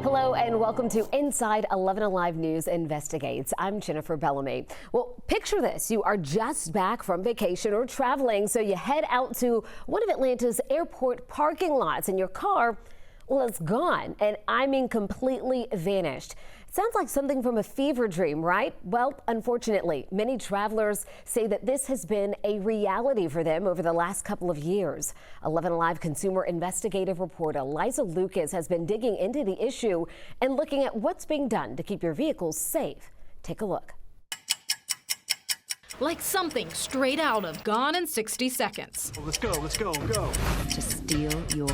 Hello and welcome to Inside 11Alive News Investigates. I'm Jennifer Bellamy. Well, picture this. You are just back from vacation or traveling, so you head out to one of Atlanta's airport parking lots and your car, well, it's gone. And I mean completely vanished. Sounds like something from a fever dream, right? Well, unfortunately, many travelers say that this has been a reality for them over the last couple of years. 11Alive consumer investigative reporter Liza Lucas has been digging into the issue and looking at what's being done to keep your vehicles safe. Take a look. Like something straight out of Gone in 60 Seconds. Let's go. To steal your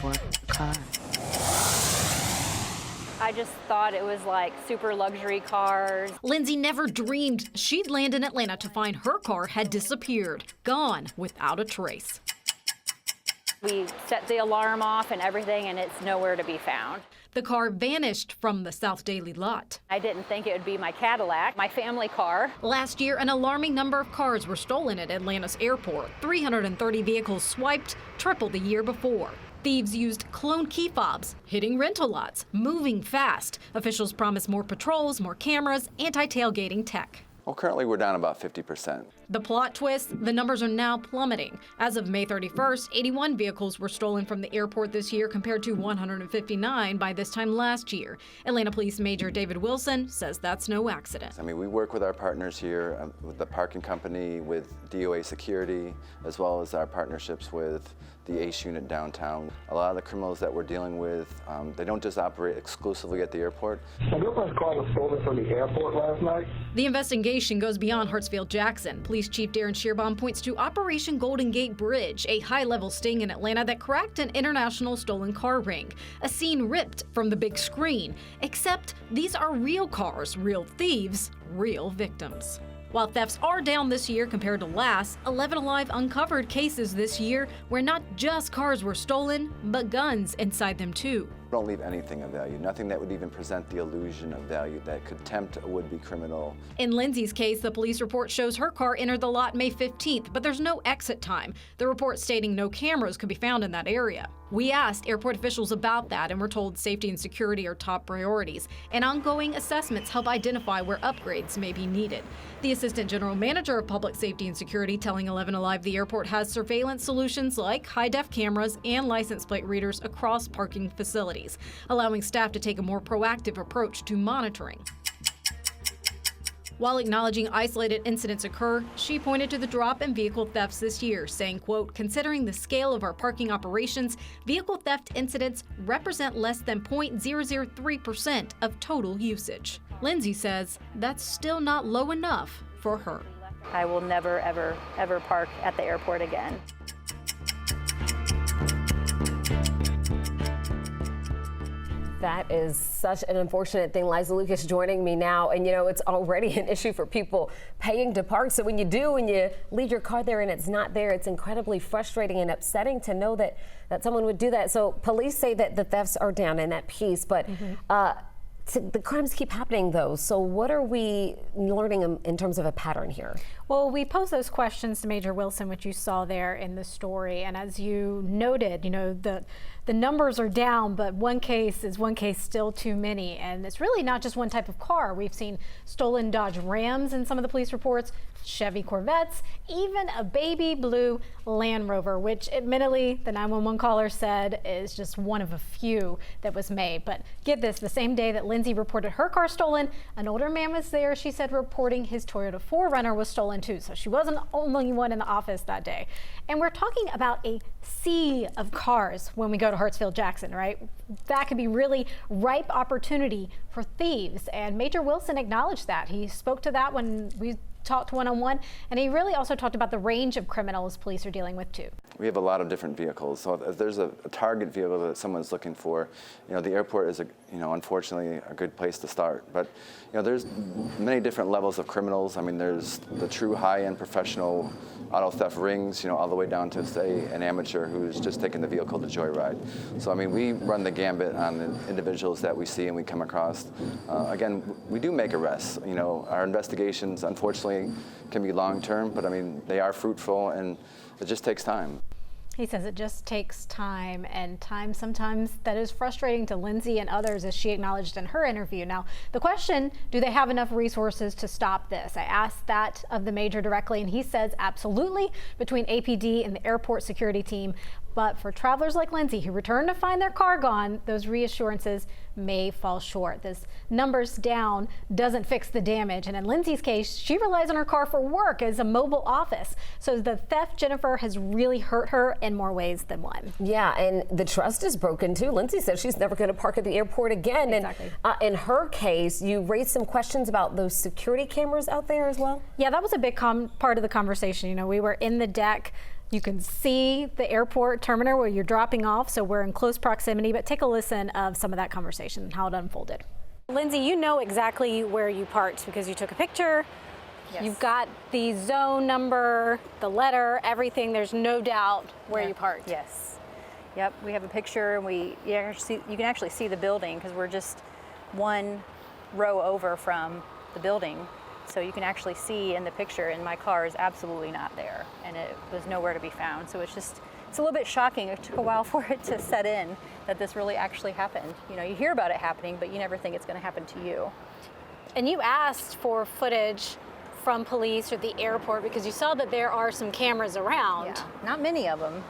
car. I just thought it was like super luxury cars. Lindsay never dreamed she'd land in Atlanta to find her car had disappeared, gone without a trace. We set the alarm off and everything, and it's nowhere to be found. The car vanished from the South Daily lot. I didn't think it would be my Cadillac, my family car. Last year, an alarming number of cars were stolen at Atlanta's airport. 330 vehicles swiped, triple the year before. Thieves used clone key fobs, hitting rental lots, moving fast. Officials promise more patrols, more cameras, anti-tailgating tech. Well, currently we're down about 50%. The plot twist, the numbers are now plummeting. As of May 31st, 81 vehicles were stolen from the airport this year compared to 159 by this time last year. Atlanta Police Major David Wilson says that's no accident. I mean, we work with our partners here, with the parking company, with DOA security, as well as our partnerships with the ACE unit downtown. A lot of the criminals that we're dealing with, they don't just operate exclusively at the airport. My girlfriend's car was stolen from the airport last night. The investigation goes beyond Hartsfield-Jackson. Police Chief Darren Shearbaum points to Operation Golden Gate Bridge, a high-level sting in Atlanta that cracked an international stolen car ring. A scene ripped from the big screen, except these are real cars, real thieves, real victims. While thefts are down this year compared to last, 11Alive uncovered cases this year where not just cars were stolen, but guns inside them too. Don't leave anything of value, nothing that would even present the illusion of value that could tempt a would-be criminal. In Lindsay's case, the police report shows her car entered the lot May 15th, but there's no exit time. The report stating no cameras could be found in that area. We asked airport officials about that and were told safety and security are top priorities, and ongoing assessments help identify where upgrades may be needed. The Assistant General Manager of Public Safety and Security telling 11Alive the airport has surveillance solutions like high-def cameras and license plate readers across parking facilities, allowing staff to take a more proactive approach to monitoring. While acknowledging isolated incidents occur, she pointed to the drop in vehicle thefts this year, saying, quote, considering the scale of our parking operations, vehicle theft incidents represent less than 0.003% of total usage. Lindsay says that's still not low enough for her. I will never, ever, ever park at the airport again. That is such an unfortunate thing. Liza Lucas joining me now. And, you know, it's already an issue for people paying to park. So when you do, when you leave your car there and it's not there, it's incredibly frustrating and upsetting to know that someone would do that. So police say that the thefts are down in that piece. But the crimes keep happening, though. So what are we learning in terms of a pattern here? Well, we posed those questions to Major Wilson, which you saw there in the story. And as you noted, you know, the numbers are down, but one case is one case still too many. And it's really not just one type of car. We've seen stolen Dodge Rams in some of the police reports, Chevy Corvettes, even a baby blue Land Rover, which admittedly the 911 caller said is just one of a few that was made. But get this, the same day that Lindsay reported her car stolen, an older man was there, she said, reporting his Toyota 4Runner was stolen too. So she wasn't the only one in the office that day. And we're talking about a sea of cars when we go to Hartsfield-Jackson, right? That could be really ripe opportunity for thieves. And Major Wilson acknowledged that. He spoke to that when we talked one-on-one, and he really also talked about the range of criminals police are dealing with too. We have a lot of different vehicles, so if there's a target vehicle that someone's looking for, you know, the airport is unfortunately a good place to start. But you know, there's many different levels of criminals. I mean, there's the true high-end professional auto theft rings, you know, all the way down to, say, an amateur who's just taking the vehicle to joyride. So I mean, we run the gambit on the individuals that we see and we come across. Again, we do make arrests. You know, our investigations, unfortunately, can be long-term, but I mean, they are fruitful, and it just takes time. He says it just takes time, and time sometimes that is frustrating to Lindsay and others, as she acknowledged in her interview. Now, the question, do they have enough resources to stop this? I asked that of the major directly, and he says absolutely, between APD and the airport security team. But for travelers like Lindsay who return to find their car gone, those reassurances may fall short. This numbers down doesn't fix the damage. And in Lindsay's case, she relies on her car for work as a mobile office. So the theft, Jennifer, has really hurt her in more ways than one. Yeah, and the trust is broken too. Lindsay says she's never going to park at the airport again. Exactly. And in her case, you raised some questions about those security cameras out there as well? Yeah, that was a big part of the conversation. You know, we were in the deck. You can see the airport terminal where you're dropping off, so we're in close proximity, but take a listen of some of that conversation and how it unfolded. Lindsay, you know exactly where you parked because you took a picture. Yes. You've got the zone number, the letter, everything. There's no doubt where you parked. Yes. Yep, we have a picture, and you can actually see the building because we're just one row over from the building. So you can actually see in the picture, and my car is absolutely not there, and it was nowhere to be found. So it's a little bit shocking. It took a while for it to set in that this really actually happened. You know, you hear about it happening, but you never think it's going to happen to you. And you asked for footage from police or the airport because you saw that there are some cameras around. Yeah, not many of them.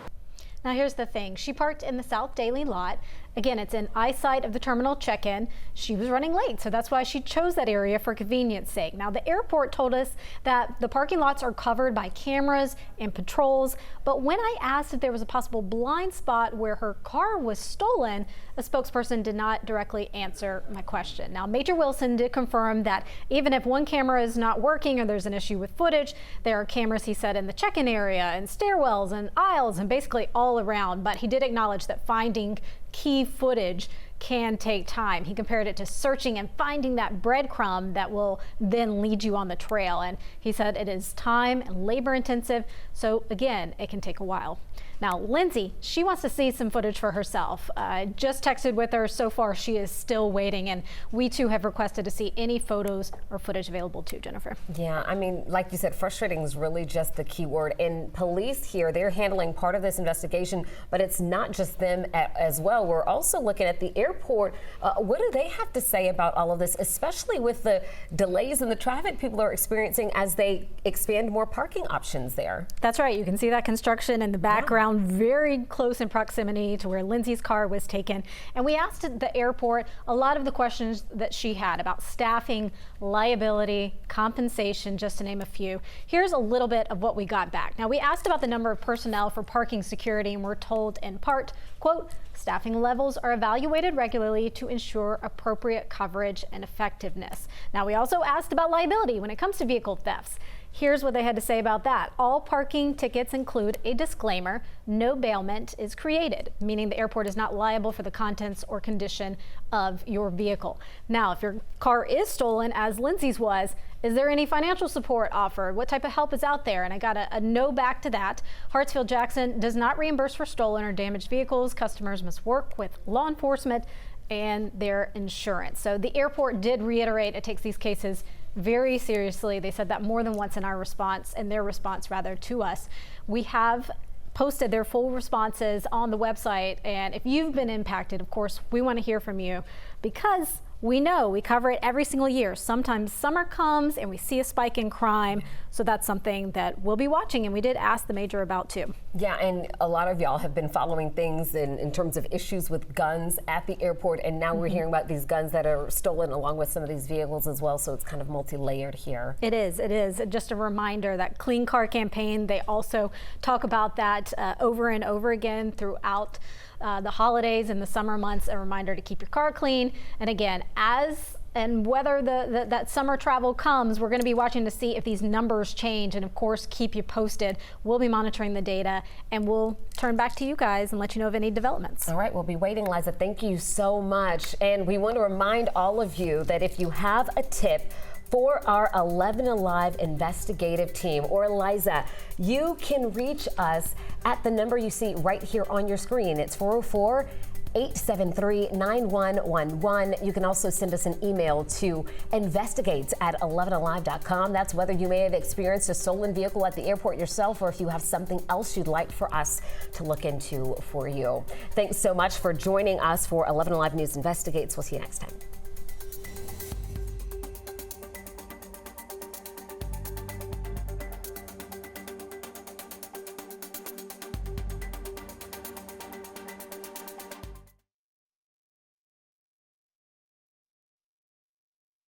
Now here's the thing. She parked in the South Daily lot. Again, it's in eyesight of the terminal check-in. She was running late, so that's why she chose that area for convenience sake. Now, the airport told us that the parking lots are covered by cameras and patrols, but when I asked if there was a possible blind spot where her car was stolen, a spokesperson did not directly answer my question. Now, Major Wilson did confirm that even if one camera is not working or there's an issue with footage, there are cameras, he said, in the check-in area and stairwells and aisles and basically all around, but he did acknowledge that finding key footage can take time. He compared it to searching and finding that breadcrumb that will then lead you on the trail. And he said it is time and labor intensive. So again, it can take a while. Now, Lindsay, she wants to see some footage for herself. I just texted with her. So far, she is still waiting. And we too have requested to see any photos or footage available too, Jennifer. Yeah, I mean, like you said, frustrating is really just the key word. And police here, they're handling part of this investigation, but it's not just them as well. We're also looking at the airport. What do they have to say about all of this, especially with the delays in the traffic people are experiencing as they expand more parking options there? That's right. You can see that construction in the background, very close in proximity to where Lindsay's car was taken. And we asked the airport a lot of the questions that she had about staffing, liability, compensation, just to name a few. Here's a little bit of what we got back. Now, we asked about the number of personnel for parking security, and we're told in part, quote, staffing levels are evaluated regularly to ensure appropriate coverage and effectiveness. Now, we also asked about liability when it comes to vehicle thefts. Here's what they had to say about that. All parking tickets include a disclaimer: no bailment is created, meaning the airport is not liable for the contents or condition of your vehicle. Now, if your car is stolen, as Lindsay's was, is there any financial support offered? What type of help is out there? And I got a no back to that. Hartsfield-Jackson does not reimburse for stolen or damaged vehicles. Customers must work with law enforcement and their insurance. So the airport did reiterate it takes these cases very seriously. They said that more than once in their response to us. We have posted their full responses on the website, and if you've been impacted, of course, we want to hear from you because we know we cover it every single year. Sometimes summer comes and we see a spike in crime, so that's something that we'll be watching, and we did ask the major about too. Yeah, and a lot of y'all have been following things in terms of issues with guns at the airport, and now we're hearing about these guns that are stolen along with some of these vehicles as well, so it's kind of multi-layered here. It is. Just a reminder, that Clean Car campaign, they also talk about that over and over again throughout the holidays and the summer months. A reminder to keep your car clean. And again, whether that summer travel comes, we're going to be watching to see if these numbers change, and of course keep you posted. We'll be monitoring the data, and we'll turn back to you guys and let you know of any developments. All right, we'll be waiting, Liza. Thank you so much. And we want to remind all of you that if you have a tip for our 11Alive investigative team or Liza, you can reach us at the number you see right here on your screen. It's 404 873-9111. You can also send us an email to investigates@11alive.com. That's whether you may have experienced a stolen vehicle at the airport yourself or if you have something else you'd like for us to look into for you. Thanks so much for joining us for 11 Alive News Investigates. We'll see you next time.